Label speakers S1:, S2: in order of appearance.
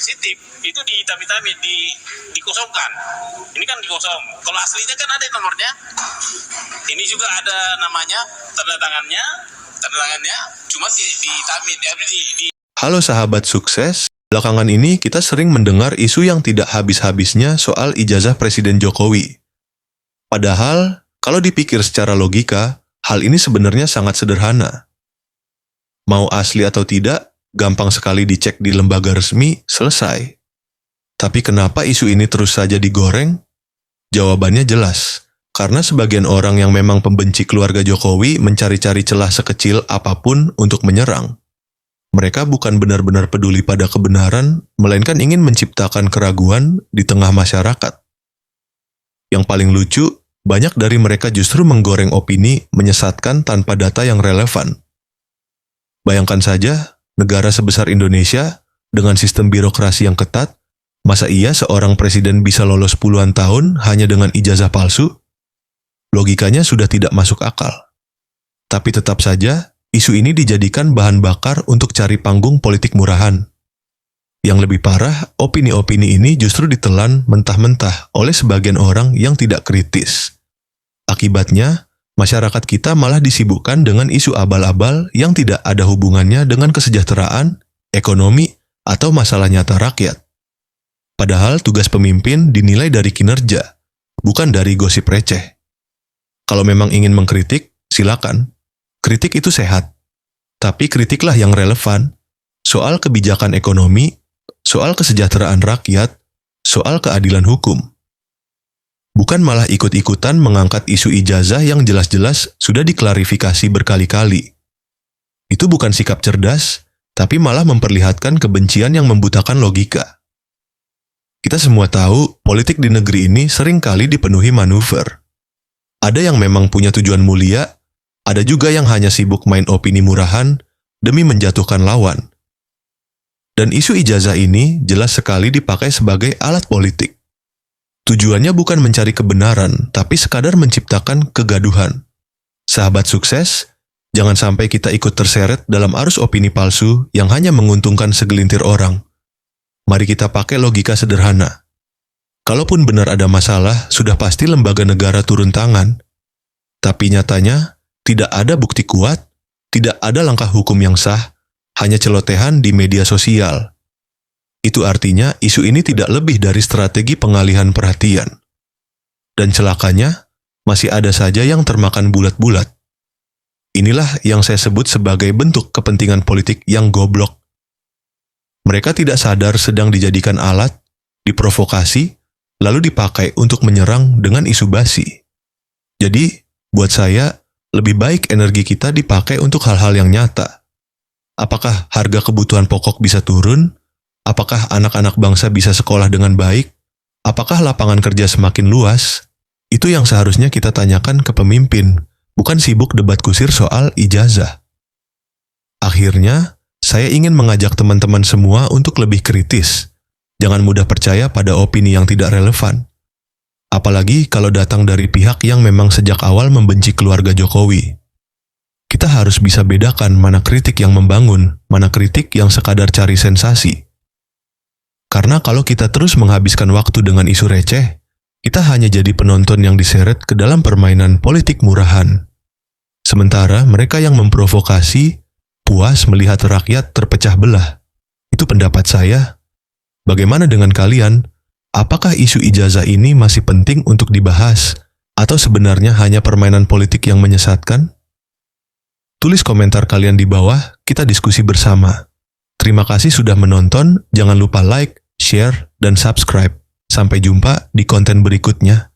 S1: sensitif itu dihitam-hitamin, dikosongkan. Ini kan dikosong. Kalau aslinya kan ada nomornya. Ini juga ada namanya, tanda tangannya, cuma dihitamin.
S2: Halo sahabat sukses, belakangan ini kita sering mendengar isu yang tidak habis-habisnya soal ijazah Presiden Jokowi. Padahal, kalau dipikir secara logika, hal ini sebenarnya sangat sederhana. Mau asli atau tidak, gampang sekali dicek di lembaga resmi, selesai. Tapi kenapa isu ini terus saja digoreng? Jawabannya jelas. Karena sebagian orang yang memang pembenci keluarga Jokowi mencari-cari celah sekecil apapun untuk menyerang. Mereka bukan benar-benar peduli pada kebenaran, melainkan ingin menciptakan keraguan di tengah masyarakat. Yang paling lucu, banyak dari mereka justru menggoreng opini menyesatkan tanpa data yang relevan. Bayangkan saja, negara sebesar Indonesia, dengan sistem birokrasi yang ketat, masa iya seorang presiden bisa lolos puluhan tahun hanya dengan ijazah palsu? Logikanya sudah tidak masuk akal. Tapi tetap saja, isu ini dijadikan bahan bakar untuk cari panggung politik murahan. Yang lebih parah, opini-opini ini justru ditelan mentah-mentah oleh sebagian orang yang tidak kritis. Akibatnya, masyarakat kita malah disibukkan dengan isu abal-abal yang tidak ada hubungannya dengan kesejahteraan, ekonomi, atau masalah nyata rakyat. Padahal tugas pemimpin dinilai dari kinerja, bukan dari gosip receh. Kalau memang ingin mengkritik, silakan. Kritik itu sehat. Tapi kritiklah yang relevan. Soal kebijakan ekonomi, soal kesejahteraan rakyat, soal keadilan hukum. Bukan malah ikut-ikutan mengangkat isu ijazah yang jelas-jelas sudah diklarifikasi berkali-kali. Itu bukan sikap cerdas, tapi malah memperlihatkan kebencian yang membutakan logika. Kita semua tahu, politik di negeri ini seringkali dipenuhi manuver. Ada yang memang punya tujuan mulia, ada juga yang hanya sibuk main opini murahan demi menjatuhkan lawan. Dan isu ijazah ini jelas sekali dipakai sebagai alat politik. Tujuannya bukan mencari kebenaran, tapi sekadar menciptakan kegaduhan. Sahabat sukses, jangan sampai kita ikut terseret dalam arus opini palsu yang hanya menguntungkan segelintir orang. Mari kita pakai logika sederhana. Kalaupun benar ada masalah, sudah pasti lembaga negara turun tangan. Tapi nyatanya, tidak ada bukti kuat, tidak ada langkah hukum yang sah, hanya celotehan di media sosial. Itu artinya isu ini tidak lebih dari strategi pengalihan perhatian. Dan celakanya, masih ada saja yang termakan bulat-bulat. Inilah yang saya sebut sebagai bentuk kepentingan politik yang goblok. Mereka tidak sadar sedang dijadikan alat, diprovokasi, lalu dipakai untuk menyerang dengan isu basi. Jadi, buat saya, lebih baik energi kita dipakai untuk hal-hal yang nyata. Apakah harga kebutuhan pokok bisa turun? Apakah anak-anak bangsa bisa sekolah dengan baik? Apakah lapangan kerja semakin luas? Itu yang seharusnya kita tanyakan ke pemimpin, bukan sibuk debat kusir soal ijazah. Akhirnya, saya ingin mengajak teman-teman semua untuk lebih kritis. Jangan mudah percaya pada opini yang tidak relevan. Apalagi kalau datang dari pihak yang memang sejak awal membenci keluarga Jokowi. Kita harus bisa bedakan mana kritik yang membangun, mana kritik yang sekadar cari sensasi. Karena kalau kita terus menghabiskan waktu dengan isu receh, kita hanya jadi penonton yang diseret ke dalam permainan politik murahan. Sementara mereka yang memprovokasi, puas melihat rakyat terpecah belah. Itu pendapat saya. Bagaimana dengan kalian? Apakah isu ijazah ini masih penting untuk dibahas? Atau sebenarnya hanya permainan politik yang menyesatkan? Tulis komentar kalian di bawah, kita diskusi bersama. Terima kasih sudah menonton, jangan lupa like, share, dan subscribe. Sampai jumpa di konten berikutnya.